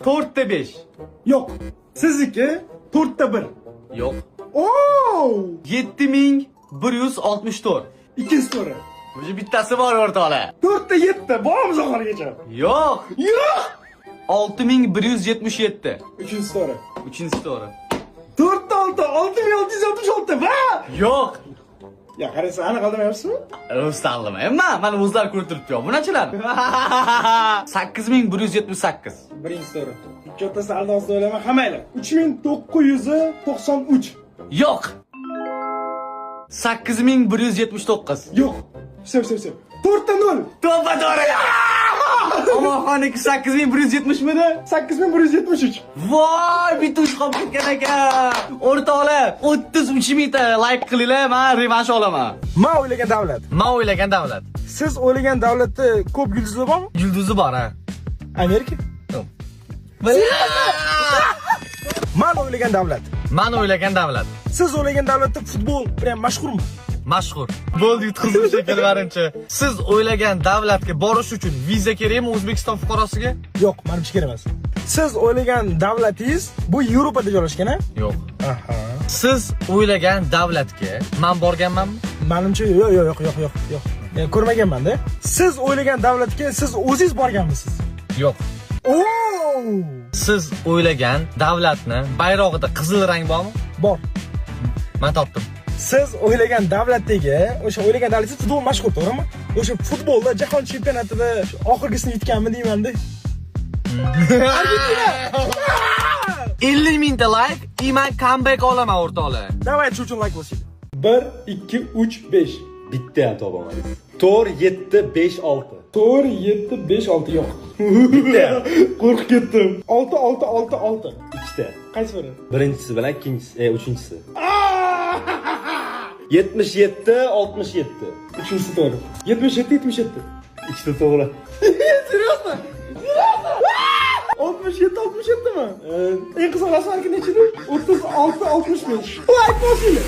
4'te 5. Yok. Sizniki 4'te 1. Yok. Oo! 7164. İkinci soru. Bu bittasi bor o'rtoqlar. 4'te 7. Boramiz oxirigacha. Yo'q. Yo'q. 6177. Üçüncü soru. Uchinchisi to'g'ri. 4'te 6. 6666. Va! Yo'q. Ya qaraysan, aniq olmayapsizmi? Rus tanlamayman. Mana o'zlari ko'rib turibdi. Bu nachilar? 8178. Birinchi soru. Ikki o'rtasida aldog'izda o'ylayman hammanglar. 3993. Yo'q. 8179. Yo'q. Sep. 4'te 0. To'g'ri to'g'ri. Omonxonniki 8170 midi? 8173. Voy, bitta uch qolib ketgan ekan. O'rtoqlar, 33 mingta like qilinglar, men revansh olaman. Men o'ylagan davlat. Men o'ylagan davlat. Siz o'ylagan davlatda ko'p yulduzlar bormi? Yulduzi bor, ha. Amerika. Yo'q. Men o'ylagan davlat. Men o'ylagan davlat. Siz o'ylagan davlatda futbol bilan mashhurmi? Mashhur. Bo'ldi, yutqizdim shekilli barincha. Siz o'ylagan davlatga borish uchun viza kerakmi O'zbekiston fuqarosiga? Yo'q, menimcha kerak emas. Siz o'ylagan davlatingiz bu Yevropada joylashgan, ha? Yo'q. Aha. Siz o'ylagan davlatga men borganmanmi? Menimcha yo'q. Men ko'rmaganman-da. Siz o'ylagan davlatga siz o'zingiz borganmisiz? Yo'q. Oo! Siz o'ylagan davlatni bayrog'ida qizil rang bormi? Bor. Men topdim. Siz o'ylagan davlatdagi, o'sha o'ylagan davlatingiz futbol mashhur, to'g'rimi? O'sha futbolda jahon chempionatida oxirgisini yutganmi deyman-da. 50 mingta like, men comeback olaman o'rtoqlar. Davay, uchun like bosing. 1 2 3 5. Bitta ham topamadingiz. 4 7 5 6. 4 7 5 6 yo'q. Bitta. Qo'rqib ketdim. 6 6 6 6. Ikkita. Qaysi biri? Birinchisi bilan ikkinchisi, uchinchisi. 77 67. Uchinchisi to'g'ri. 77 77. Ikkita to'g'ri. Seriozmi? 67 67 mi? En kısa rasmanki neçidi? 36 65. Like bosinglar.